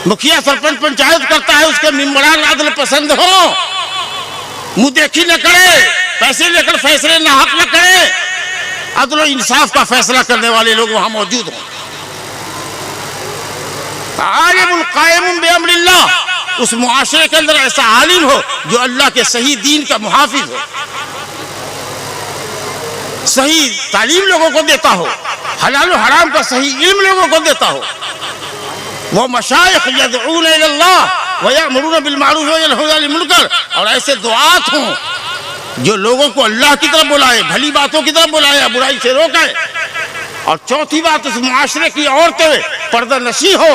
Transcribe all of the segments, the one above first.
मुखिया सरपंच पंचायत करता है, उसके मेंबरान अदल पसंद हो, मुंह देखी न करे, पैसे लेकर फैसले नाहक न करे, अदल और इंसाफ का फैसला करने वाले लोग वहां मौजूद हों। आलिमुन कायमुन बिअम्रिल्लाह, उस मुआशरे के अंदर ऐसा आलिम हो जो अल्लाह के सही दीन का मुहाफिज हो, सही तालीम लोगों को देता हो, हलाल और हराम का सही इल्म लोगों को देता हो। वो मशाइख यदऊन इलल्लाह व यअमुरून बिल मारूफ व यनहून अनिल मुनकर, और ऐसे दुआत हों जो लोगों को अल्लाह की तरफ बुलाए, भली बातों की तरफ बुलाए, बुराई से रोके। और चौथी बात, उस मुआशरे की औरतें पर्दा नशी हो,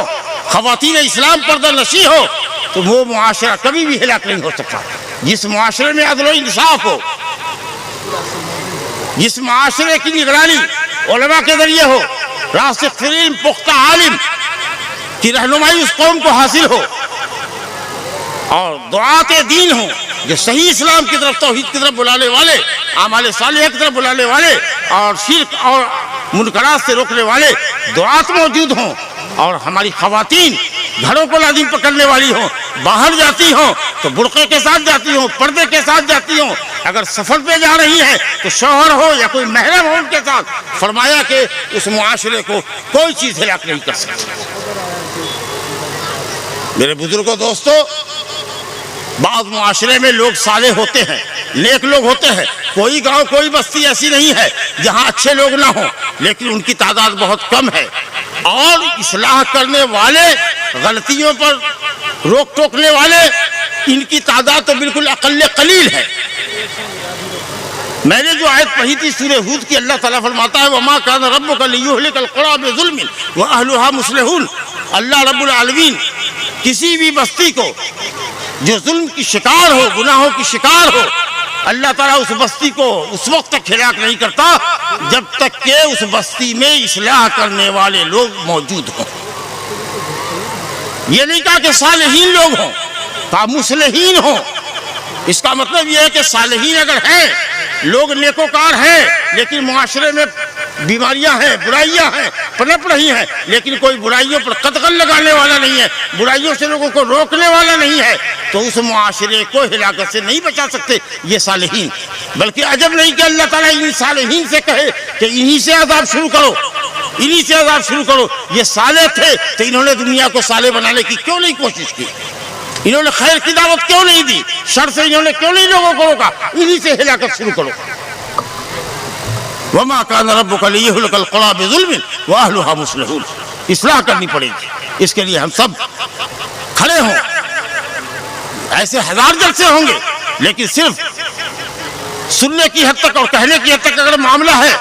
खवातीन इस्लाम पर्दा नशी हो, तो वो मुआशरा कभी भी हिलाक नहीं हो सकता। जिस मुआशरे में अदल और इंसाफ हो, जिस मुआशरे की निगरानी उलमा के जरिए हो, रासिखीन पुख्ता आलिम की रहनुमाई उस कौम को हासिल हो, और दुआते दीन हो जो सही इस्लाम की तरफ, तौहीद की तरफ बुलाने वाले, आमाल सालिह की तरफ बुलाने वाले, और शिर्क और मुनकरात से रोकने वाले दुआत मौजूद हों, और हमारी खवातीन घरों को लाजिम पकड़ने वाली हों, बाहर जाती हों तो बुर्के के साथ जाती हों, पर्दे के साथ जाती हों, अगर सफर पे जा रही हैं तो शौहर हो या कोई महरम हो उनके साथ, फरमाया कि उस मुआशरे को कोई चीज़ हिलाक नहीं कर सकती। मेरे बुजुर्गों, दोस्तों, बाद मुआशरे में लोग साले होते हैं, नेक लोग होते हैं। कोई गांव, कोई बस्ती ऐसी नहीं है जहां अच्छे लोग ना हो, लेकिन उनकी तादाद बहुत कम है। और इस्लाह करने वाले, गलतियों पर रोक टोकने वाले, इनकी तादाद तो बिल्कुल अकल्ले कलील है। मैंने जो आयत पढ़ी थी सूरह हूद की, अल्लाह ताला फरमाता है वमा कान रब्बुका लियुहलिकल क़ुरा बिज़ुल्मिन व अहलुहा मुस्लिहून। अल्लाह रब्बुल आलमीन किसी भी बस्ती को जो जुल्म की शिकार हो, गुनाहों की शिकार हो, अल्लाह ताला उस बस्ती को उस वक्त तक हिलाक नहीं करता जब तक कि उस बस्ती में इस्लाह करने वाले लोग मौजूद हों। ये नहीं कहा कि सालेहीन लोग हों, कहा मुस्लिहीन हों। इसका मतलब ये है कि सालेहीन अगर हैं, लोग नेकोकार हैं, लेकिन मुआशरे में बीमारियां हैं, बुराइयां हैं, पनप रही हैं, लेकिन कोई बुराइयों पर कदगन लगाने वाला नहीं है, बुराइयों से लोगों को रोकने वाला नहीं है, तो उस मुआशरे को हिलाकत से नहीं बचा सकते ये सालेहीन। बल्कि अजब नहीं कि अल्लाह ताला इन सालेहीन से कहे कि इन्हीं से अज़ाब शुरू करो, इन्हीं से अज़ाब शुरू करो। ये साले थे तो इन्होंने दुनिया को साले बनाने की क्यों नहीं कोशिश की? इन्होंने खैर की दावत क्यों नहीं दी? शर से इन्होंने क्यों नहीं लोगों को रोका? इन्हीं से हिलाकत शुरू करो। वमा कान रब्बुका लियुहलिकल क़ुरा बिज़ुल्मिन व अहलुहा मुस्लिहून। इस्लाह करनी पड़ेगी, इसके लिए हम सब खड़े हों। ऐसे हजार जलसे होंगे, लेकिन सिर्फ सुनने की हद तक और कहने की हद तक अगर मामला है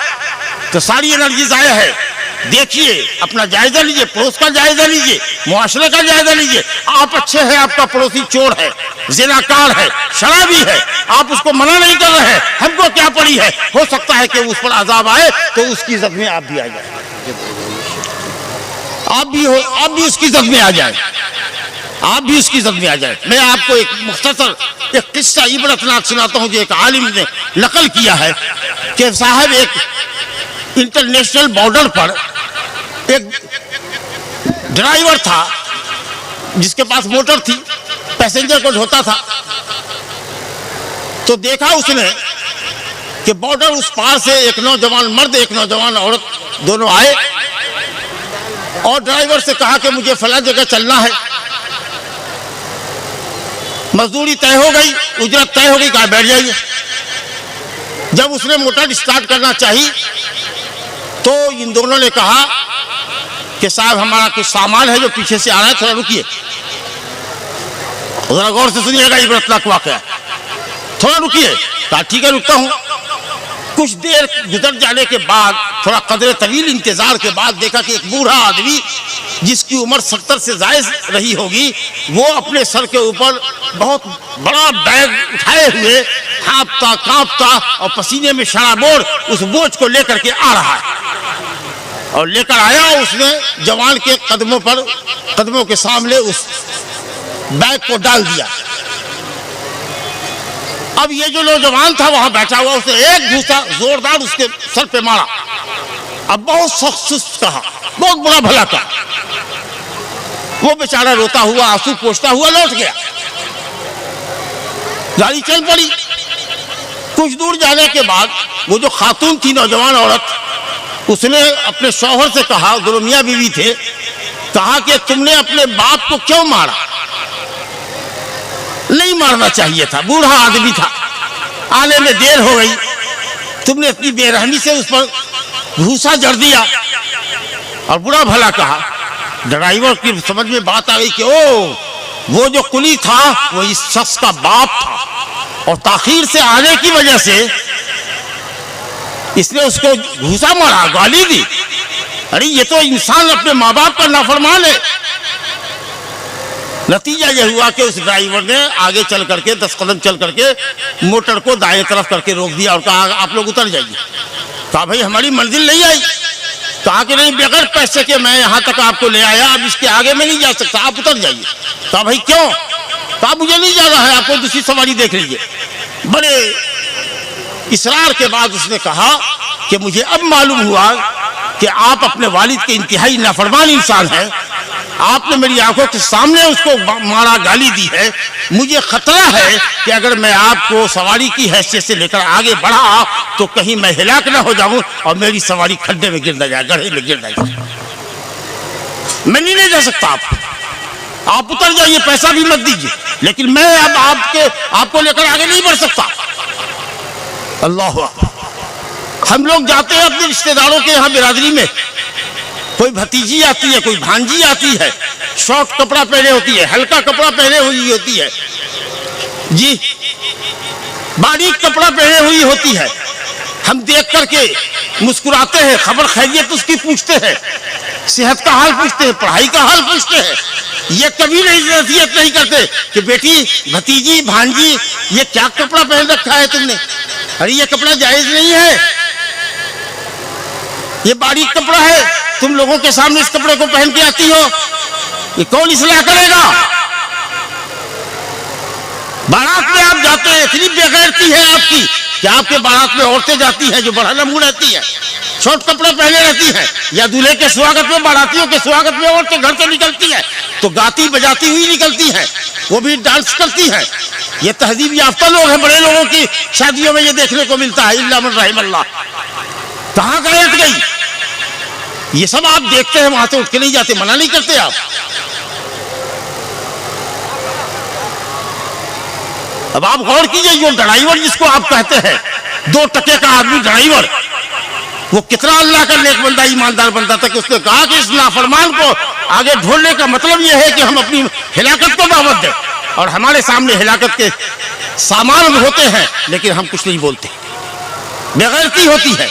तो सारी एनर्जी ज़ाया है। देखिए, अपना जायजा लीजिए, पड़ोस का जायजा लीजिए, मुआशरे का जायजा लीजिए। आप अच्छे हैं, आपका पड़ोसी चोर है, ज़िनाकार है, शराबी है, आप उसको मना नहीं कर रहे हैं, हमको क्या पड़ी है? हो सकता है कि उस पर अजाब आए तो उसकी जद में आप भी आ जाए, आप भी उसकी जद में आ जाए, आप भी उसकी जद में आ जाए। मैं आपको एक मुख्तसर एक किस्सा इबरतनाक सुनाता हूँ जो एक आलिम ने नकल किया है कि साहब एक इंटरनेशनल बॉर्डर पर एक ड्राइवर था जिसके पास मोटर थी, पैसेंजर को ढोता था। तो देखा उसने कि बॉर्डर उस पार से एक नौजवान मर्द, एक नौजवान औरत दोनों आए और ड्राइवर से कहा कि मुझे फला जगह चलना है। मजदूरी तय हो गई, उजरत तय हो गई, कहा बैठ जाइए। जब उसने मोटर स्टार्ट करना चाहिए तो इन दोनों ने कहा कि साहब हमारा कुछ सामान है जो पीछे से आ रहा है, थोड़ा रुकिए, जरा गौर से सुनिएगा, इबरतनाक वाक़या, थोड़ा रुकिए। कहा ठीक है, रुकता हूँ। कुछ देर गुजर जाने के बाद, थोड़ा कदर तवील इंतजार के बाद देखा कि एक बूढ़ा आदमी जिसकी उम्र 70 से जायद रही होगी, वो अपने सर के ऊपर बहुत बड़ा बैग उठाए हुए हाँफता कांपता और पसीने में शराबोर उस बोझ को लेकर के आ रहा है। और लेकर आया, उसने जवान के कदमों के सामने उस बैग को डाल दिया। अब ये जो नौजवान था वहां बैठा हुआ, उसने एक घूसा जोरदार उसके सर पे मारा। अब बहुत सख्त सुस्त कहा, बहुत बुरा भला कहा। वो बेचारा रोता हुआ आंसू पोंछता हुआ लौट गया। गाड़ी चल पड़ी। कुछ दूर जाने के बाद वो जो खातून थी, नौजवान औरत, उसने अपने शौहर से कहा, दोनों मियाँ बीवी थे, कहा कि तुमने अपने बाप को क्यों मारा? नहीं मारना चाहिए था, बूढ़ा आदमी था, आने में देर हो गई, तुमने अपनी बेरहमी से उस पर भूसा जड़ दिया। और बुरा भला कहा। ड्राइवर की समझ में बात आ गई कि ओ, वो जो कुली था वो इस शख्स का बाप था और ताखीर से आने की वजह से इसने उसको घूसा मारा, गाली दी। अरे ये तो इंसान अपने माँ बाप का नाफरमान है। नतीजा यह हुआ कि उस ड्राइवर ने आगे चल करके 10 कदम चल करके मोटर को दाएं तरफ करके रोक दिया और कहा आप लोग उतर जाइए। कहा भाई हमारी मंजिल नहीं आई। कहा कि नहीं, बगैर पैसे के मैं यहाँ तक आपको ले आया, अब इसके आगे मैं नहीं जा सकता, आप उतर जाइए। कहा भाई क्यों? कहा मुझे नहीं जाना है, आपको दूसरी सवारी देख लीजिए। बड़े इसरार के बाद उसने कहा कि मुझे अब मालूम हुआ कि आप अपने वालिद के इंतहाई नाफरमान इंसान हैं। आपने मेरी आंखों के सामने उसको मारा, गाली दी है। मुझे खतरा है कि अगर मैं आपको सवारी की हैसियत से लेकर आगे बढ़ा तो कहीं मैं हिलाक ना हो जाऊं और मेरी सवारी खड्डे में गिर ना जाए, गड्ढे में गिर ना जाए। मैं नहीं ले जा सकता आप उतर जाइए, पैसा भी मत दीजिए, लेकिन मैं अब आपको लेकर आगे नहीं बढ़ सकता। अल्लाह, हम लोग जाते हैं अपने रिश्तेदारों के यहाँ बिरादरी में, कोई भतीजी आती है, कोई भांजी आती है, शॉर्ट कपड़ा पहने होती है, हल्का कपड़ा पहने हुई होती है, जी बारीक कपड़ा पहने हुई होती है। हम देख करके मुस्कुराते हैं, खबर खैरियत उसकी पूछते हैं, सेहत का हाल पूछते हैं, पढ़ाई का हाल पूछते हैं। ये कभी नहीं नसीहत नहीं करते कि बेटी, भतीजी, भांजी, ये क्या कपड़ा पहन रखा है तुमने? अरे ये कपड़ा जायज नहीं है, ये बारीक कपड़ा है, तुम लोगों के सामने इस कपड़े को पहन के आती हो, ये कौन इस्लाह करेगा? बारात में आप जाते हैं, इतनी बेगैरती है आपकी कि आपके बारात में औरतें जाती हैं जो बड़ा मुंह रहती है, शॉर्ट कपड़े पहने रहती हैं, या दूल्हे के स्वागत में, बारातियों के स्वागत में औरतें घर से निकलती हैं तो गाती बजाती हुई निकलती हैं, वो भी डांस करती हैं। ये तहजीब याफ्ता लोग हैं, बड़े लोगों की शादियों में ये देखने को मिलता है। इल्ला मन रहिमल्लाह। कहाँ गैरत गई? ये सब आप देखते हैं, वहां से उठ के नहीं जाते, मना नहीं करते आप। अब आप गौर कीजिए, जो ड्राइवर जिसको आप कहते हैं, 2 टके का आदमी ड्राइवर, वो कितना अल्लाह का नेक बंदा, ईमानदार बंदा था कि उसने कहा कि इस नाफरमान को आगे ढोलने का मतलब यह है कि हम अपनी हिलाकत को दावत दें, और हमारे सामने हिलाकत के सामान होते हैं लेकिन हम कुछ नहीं बोलते। बेगैरती होती है।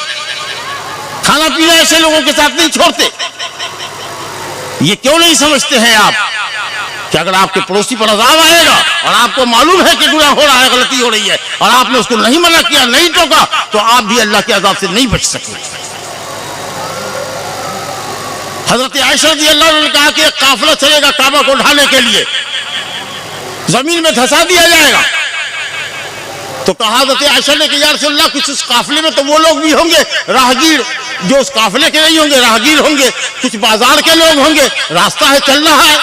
खाना पीना ऐसे लोगों के साथ नहीं छोड़ते। ये क्यों नहीं समझते हैं आप कि अगर आपके पड़ोसी पर अज़ाब आएगा और आपको मालूम है कि गुनाह हो रहा है, गलती हो रही है, और आपने उसको नहीं मना किया, नहीं टोका, तो आप भी अल्लाह के अज़ाब से नहीं बच सकते। हजरत आयशा रज़ियल्लाहु अन्हा ने कहा कि एक काफिला चलेगा काबा को ढाने के लिए, जमीन में धंसा दिया जाएगा। तो कहा हजरत आयशा ने कि या रसूलल्लाह, कुछ उस काफिले में तो वो लोग भी होंगे राहगीर जो उस काफिले के नहीं होंगे, राहगीर होंगे, कुछ बाजार के लोग होंगे, रास्ता है, चलना है,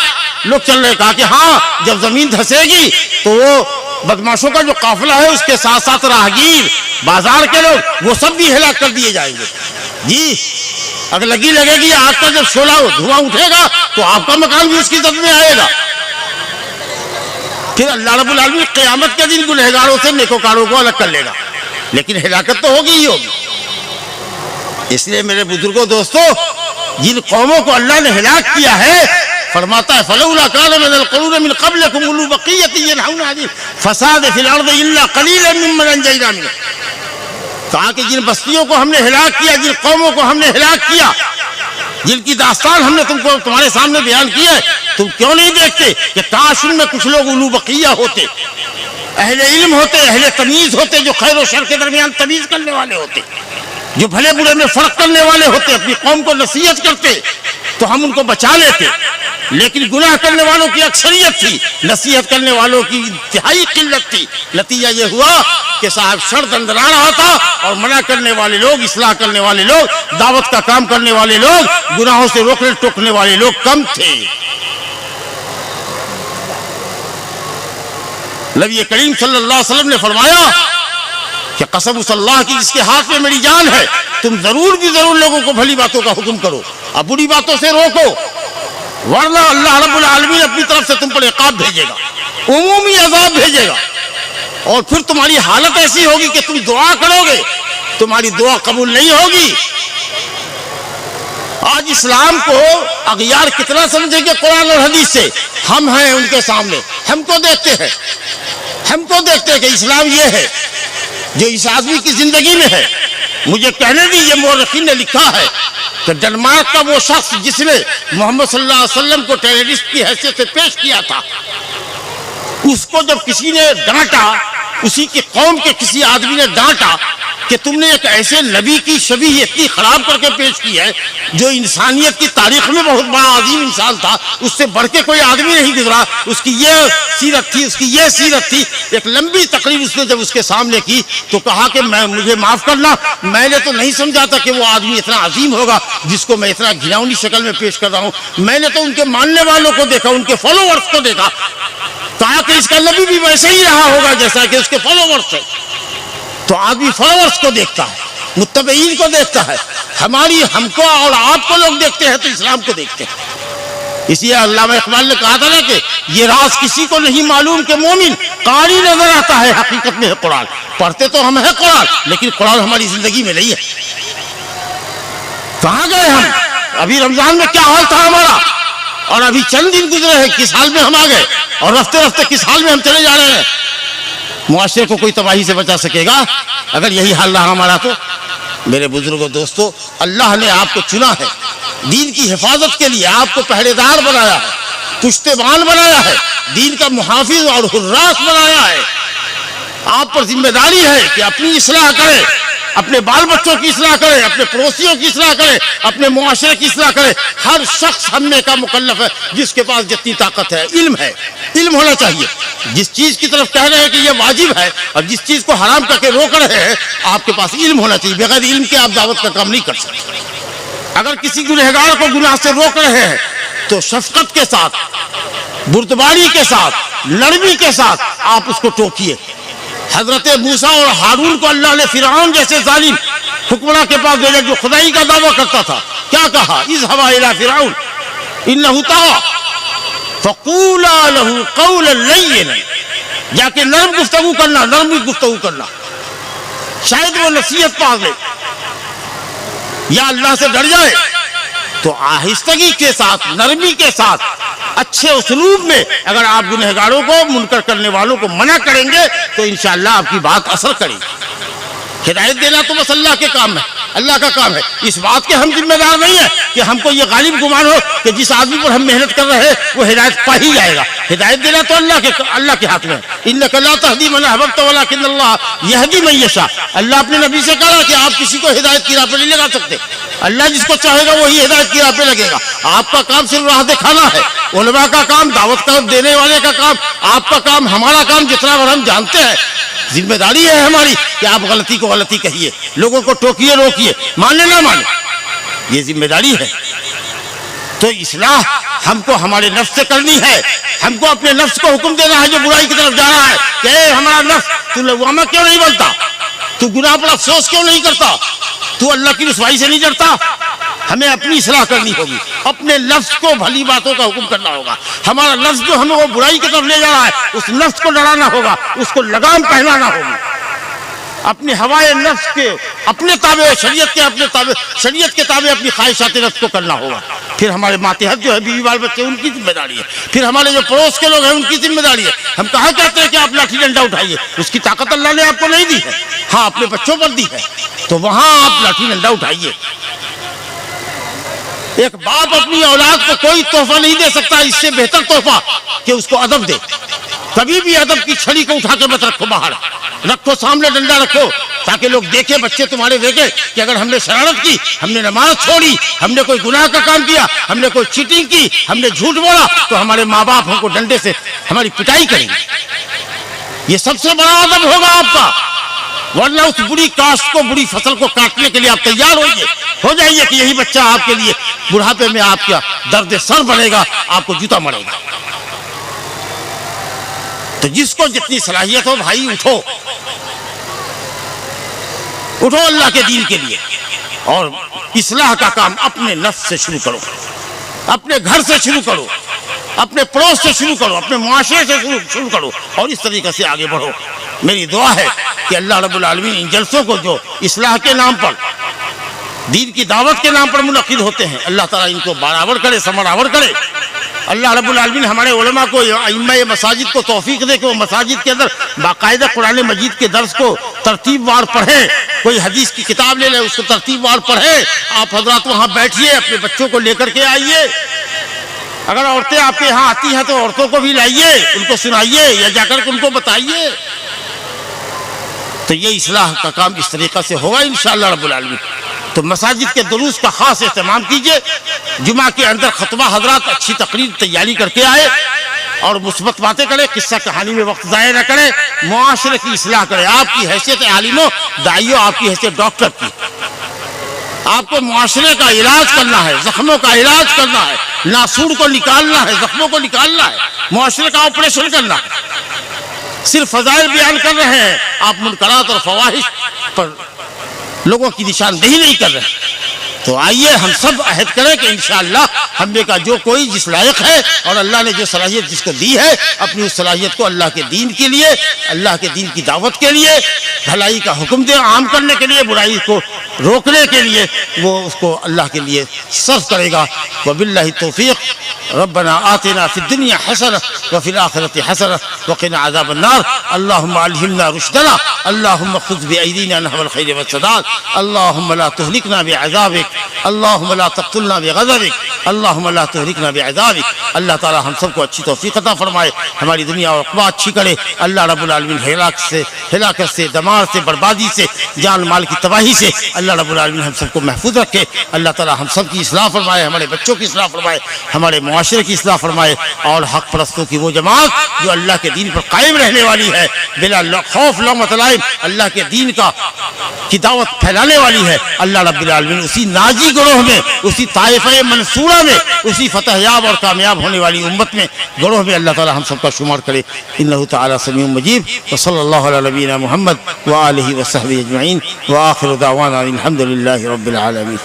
लोग चल रहे। कहा कि हाँ, जब जमीन धंसेगी तो वो बदमाशों का जो काफिला है उसके साथ साथ राहगीर, बाजार के लोग, वो सब भी हिलाक कर दिए जाएंगे। जी, अगर लगी लगेगी, आग का जब शोला धुआं उठेगा तो आपका मकान भी उसकी जद में आएगा। फिर अल्लाह रब्बुल आलमीन क़यामत के दिन गुनहगारों से नेकोकारों को अलग कर लेगा, लेकिन हिलाकत तो होगी ही होगी। इसलिए मेरे बुजुर्गों, दोस्तों, जिन कौमों को अल्लाह ने हिलाक किया है, फरमाता है फलौला कान मिनल क़ुरून मिन क़ब्लिकुम उलू बक़िय्यतिन यनहौना अनिल फ़साद फ़िल अर्ज़ि इल्ला क़लीलन मिम्मन अंजयना मिनहुम। कहा कि जिन बस्तियों को हमने हिलाक किया, जिन कौमों को हमने हिलाक किया, जिनकी दास्तान हमने तुम्हारे सामने बयान की है, तुम क्यों नहीं देखते कि काश उनमें कुछ लोग उलू बक़िया होते, अहले इल्म होते, अहले तमीज़ होते, जो खैर और शर के दरमियान तमीज़ करने वाले होते, जो भले बुरे में फर्क करने वाले होते, अपनी कौम को नसीहत करते तो हम उनको बचा लेते। लेकिन गुनाह करने वालों की अक्सरियत थी, नसीहत करने वालों की इंतहाई किल्लत थी। नतीजा ये हुआ कि साहब शर दंदरा रहा था और मना करने वाले लोग, इस्लाह करने वाले लोग, दावत का काम करने वाले लोग, गुनाहों से रोकने टोकने वाले लोग कम थे। نبی کریم صلی اللہ علیہ وسلم نے فرمایا کہ قسم اس اللہ کی جس کے ہاتھ میں میری جان ہے، تم ضرور بھی ضرور لوگوں کو بھلی باتوں کا حکم کرو اور بری باتوں سے روکو، ورنہ اللہ رب العالمین اپنی طرف سے تم پر عقاب بھیجے گا، عمومی عذاب بھیجے گا، اور پھر تمہاری حالت ایسی ہوگی کہ تم دعا کرو گے، تمہاری دعا قبول نہیں ہوگی۔ آج اسلام کو اغیار کتنا سمجھیں گے قرآن اور حدیث سے؟ ہم ہیں ان کے سامنے، ہم کو دیکھتے ہیں کہ اسلام یہ ہے جو اس آدمی کی زندگی میں ہے۔ مجھے کہنے دیجیے، مورخین نے لکھا ہے کہ ڈنمارک کا وہ شخص جس نے محمد صلی اللہ علیہ وسلم کو ٹیررسٹ کی حیثیت سے پیش کیا تھا، اس کو جب کسی نے ڈانٹا، اسی کی قوم کے کسی آدمی نے ڈانٹا کہ تم نے ایک ایسے نبی کی شبیہ اتنی خراب کر کے پیش کی ہے جو انسانیت کی تاریخ میں بہت بڑا عظیم انسان تھا، اس سے بڑھ کے کوئی آدمی نہیں گزرا، اس کی یہ سیرت تھی، اس کی یہ سیرت تھی، ایک لمبی تقریر اس نے جب اس کے سامنے کی تو کہا کہ مجھے معاف کرنا، میں نے تو نہیں سمجھا تھا کہ وہ آدمی اتنا عظیم ہوگا جس کو میں اتنا گھناؤنی شکل میں پیش کر رہا ہوں، میں نے تو ان کے ماننے والوں کو دیکھا، ان کے فالوورز کو دیکھا، کہا کہ اس کا نبی بھی ویسے ہی رہا ہوگا جیسا کہ اس کے فالوورز تھے۔ تو آدمی فالوورز کو دیکھتا ہے، متبعین کو دیکھتا ہے، ہم کو اور آپ کو لوگ دیکھتے ہیں تو اسلام کو دیکھتے ہیں۔ اس لیے علامہ اقبال نے کہا تھا نا کہ یہ راز کسی کو نہیں معلوم کہ مومن قاری نظر آتا ہے، حقیقت میں ہے قرآن، پڑھتے تو ہم ہیں قرآن لیکن قرآن ہماری زندگی میں نہیں ہے۔ کہاں گئے ہم؟ ابھی رمضان میں کیا حال تھا ہمارا، اور ابھی چند دن گزرے ہیں کس حال میں ہم آ گئے، اور رفتے رفتے کس حال میں ہم چلے جا رہے ہیں۔ معاشرے کو کوئی تباہی سے بچا سکے گا اگر یہی حال رہا ہمارا تو؟ میرے بزرگوں، دوستو، اللہ نے آپ کو چنا ہے، دین کی حفاظت کے لیے آپ کو پہرے دار بنایا ہے، کشتے بان بنایا ہے، دین کا محافظ اور حراس بنایا ہے۔ آپ پر ذمہ داری ہے کہ اپنی اصلاح کریں، اپنے بال بچوں کی اصلاح کریں، اپنے پڑوسیوں کی اصلاح کریں، اپنے معاشرے کی اصلاح کریں۔ ہر شخص ہمنے کا مکلف ہے، جس کے پاس جتنی طاقت ہے۔ علم ہونا چاہیے، جس چیز کی طرف کہہ رہے ہیں کہ یہ واجب ہے اور جس چیز کو حرام کر کے روک رہے ہیں، آپ کے پاس علم ہونا چاہیے۔ بغیر علم کے آپ دعوت کا کام نہیں کر سکتے۔ اگر کسی گنہگار کو گناہ سے روک رہے ہیں تو شفقت کے ساتھ، بردباری کے ساتھ، نرمی کے ساتھ آپ اس کو ٹوکیے۔ حضرت موسیٰ اور ہارون کو اللہ نے فرعون جیسے ظالم حکمراں کے پاس بھیجا جو خدائی کا دعویٰ کرتا تھا، کیا کہا؟ اذهبا الى فرعون انه طغى فقولا له قولا لینا، جا کے نرم گفتگو کرنا، شاید وہ نصیحت پا لے یا اللہ سے ڈر جائے۔ تو آہستگی کے ساتھ، نرمی کے ساتھ، اچھے اسلوب میں اگر آپ گنہگاروں کو، منکر کرنے والوں کو منع کریں گے تو انشاءاللہ آپ کی بات اثر کرے گی۔ ہدایت دینا تو بس اللہ کے کام ہے، اللہ کا کام ہے۔ اس بات کے ہم ذمہ دار نہیں ہیں کہ ہم کو یہ غالب گمان ہو کہ جس آدمی پر ہم محنت کر رہے ہیں وہ ہدایت پا ہی جائے گا۔ ہدایت دینا تو اللہ کے ہاتھ میں ہے۔ انک لا تہدی من احببت ولکن اللہ یہدی من یشاء۔ اللہ اپنے نبی سے کہا کہ آپ کسی کو ہدایت کی راہ پہ نہیں لگا سکتے، اللہ جس کو چاہے گا وہی ہدایت کی راہ پہ لگے گا۔ آپ کا کام صرف راہ دکھانا ہے، علماء کا کام، دعوت کا دینے والے کا کام، آپ کا کام، ہمارا کام جتنا بڑا ہم جانتے ہیں، ذمہ داری ہے ہماری کہ آپ غلطی کو غلطی کہیے، لوگوں کو ٹوکیے، روکیے، مانے نہ مانے، یہ ذمہ داری ہے۔ تو اصلاح ہم کو ہمارے نفس سے کرنی ہے، ہم کو اپنے نفس کو حکم دینا ہے جو برائی کی طرف جا رہا ہے کہ اے ہمارا نفس، تو لوامہ کیوں نہیں بنتا؟ تو گناہ پر افسوس کیوں نہیں کرتا؟ تو اللہ کی رسوائی سے نہیں ڈرتا؟ ہمیں اپنی اصلاح کرنی ہوگی، اپنے نفس کو بھلی باتوں کا حکم کرنا ہوگا۔ ہمارا نفس جو ہمیں وہ برائی کی طرف لے جا رہا ہے، اس نفس کو ڈرانا ہوگا، اس کو لگام پہنانا ہوگی، اپنے ہوائے نفس کے اپنے تابع، شریعت کے تابع اپنی خواہشات نفس کو کرنا ہوگا۔ پھر ہمارے ماتحت جو ہے، بیوی بال بچے، ان کی ذمہ داری ہے۔ پھر ہمارے جو پڑوس کے لوگ ہیں ان کی ذمہ داری ہے۔ ہم کہاں کہتے ہیں کہ آپ لاٹھی ڈنڈا اٹھائیے، اس کی طاقت اللہ نے آپ کو نہیں دی ہے، ہاں اپنے بچوں پر دی ہے، تو وہاں آپ لاٹھی ڈنڈا اٹھائیے۔ ایک باپ اپنی اولاد کو کوئی تحفہ نہیں دے سکتا اس سے بہتر تحفہ کہ اس کو ادب دے۔ کبھی بھی ادب کی چھڑی کو اٹھا کے مت رکھو، باہر رکھو، سامنے ڈنڈا رکھو، تاکہ لوگ دیکھیں، بچے تمہارے دیکھیں کہ اگر ہم نے شرارت کی، ہم نے نماز چھوڑی، ہم نے کوئی گناہ کا کام کیا، ہم نے کوئی چیٹنگ کی، ہم نے جھوٹ بولا، تو ہمارے ماں باپ ہم کو ڈنڈے سے ہماری پٹائی کریں گے۔ یہ سب سے بڑا ادب ہوگا آپ کا، ورنہ اس بری کاشت کو، بری فصل کو کاٹنے کے لیے آپ تیار ہو جائیے کہ یہی بچہ آپ کے لیے بڑھاپے میں آپ کا درد سر بنے گا، آپ کو جوتا مارے گا۔ تو تو جس کو جتنی صلاحیت ہو بھائی اٹھو اٹھو اللہ کے دین کے لیے، اور اصلاح کا کام اپنے نفس سے شروع کرو، اپنے گھر سے شروع کرو، اپنے پڑوس سے شروع کرو، اپنے معاشرے سے شروع کرو، اور اس طریقے سے آگے بڑھو۔ میری دعا ہے کہ اللہ رب العالمین ان جلسوں کو جو اصلاح کے نام پر، دین کی دعوت کے نام پر منعقد ہوتے ہیں، اللہ تعالیٰ ان کو برابر کرے، سمراور کرے۔ اللہ رب العالمین ہمارے علماء کو، ائمہ مساجد کو توفیق دے کہ وہ مساجد کے اندر باقاعدہ قرآن مجید کے درس کو ترتیب وار پڑھیں۔ کوئی حدیث کی کتاب لے لے، اس کو ترتیب وار پڑھیں۔ آپ حضرات وہاں بیٹھیے، اپنے بچوں کو لے کر کے آئیے۔ اگر عورتیں آپ کے یہاں آتی ہیں تو عورتوں کو بھی لائیے، ان کو سنائیے یا جا کر کے ان کو بتائیے۔ تو یہ اصلاح کا کام اس طریقہ سے ہوگا انشاءاللہ رب العالمین۔ تو مساجد کے دروس کا خاص اہتمام کیجئے، جمعہ کے اندر خطبہ حضرات اچھی تقریر تیاری کر کے آئے اور مثبت باتیں کرے، قصہ کہانی میں وقت ضائع نہ کرے، معاشرے کی اصلاح کرے۔ آپ کی حیثیت عالموں، داعیوں، آپ کی حیثیت ڈاکٹر کی، آپ کو معاشرے کا علاج کرنا ہے، زخموں کا علاج کرنا ہے، ناسور کو نکالنا ہے، زخموں کو نکالنا ہے، معاشرے کا آپریشن کرنا ہے۔ صرف فضائل بیان کر رہے ہیں، آپ منکرات اور فواحش پر لوگوں کی نشاندہی نہیں کر رہے۔ تو آئیے ہم سب عہد کریں کہ انشاءاللہ ہم میں کا جو کوئی جس لائق ہے اور اللہ نے جو صلاحیت جس کو دی ہے، اپنی اس صلاحیت کو اللہ کے دین کے لیے، اللہ کے دین کی دعوت کے لیے، بھلائی کا حکم دے عام کرنے کے لیے، برائی کو روکنے کے لیے وہ اس کو اللہ کے لیے صرف کرے گا۔ وباللہ توفیق۔ ربنا آتنا فی الدنیا حسنہ وفی الآخرۃ حسنہ وقنا عذاب النار۔ اللہم الہمنا رشدنا، اللہم خذ بأیدینا نحو الخیر والسداد، اللہم لا تہلکنا بعذابک، اللہم لا تقتلنا بغضبک، اللہم لا تہلکنا بعذابک۔ اللہ تعالی ہم سب کو اچھی توفیق عطا فرمائے، ہماری دنیا اور عقبہ اچھی کرے۔ اللہ رب العالمین ہلاکت سے، دمار سے، بربادی سے، جان مال کی تباہی سے اللہ رب العالمین ہم سب کو محفوظ رکھے۔ اللہ تعالی ہم سب کی اصلاح فرمائے، ہمارے بچوں کی اصلاح فرمائے، ہمارے معاشرے کی اصلاح فرمائے، اور حق پرستوں کی وہ جماعت جو اللہ کے دین پر قائم رہنے والی ہے، بلا خوف لومۃ لائم اللہ کے دین کی دعوت پھیلانے والی ہے، اللہ رب العالمین اسی ناجی گروہ میں، اسی طائفہ منصورہ میں، اسی فتح یاب اور کامیاب ہونے والی امت میں، گروہ میں اللہ تعالی ہم سب کا شمار کرے۔ انہ تعالی سمیع مجیب۔ وصلی اللہ علی نبینا محمد وآلہ وصحبہ اجمعین، وآخر دعوانا الحمد للہ رب العالمین۔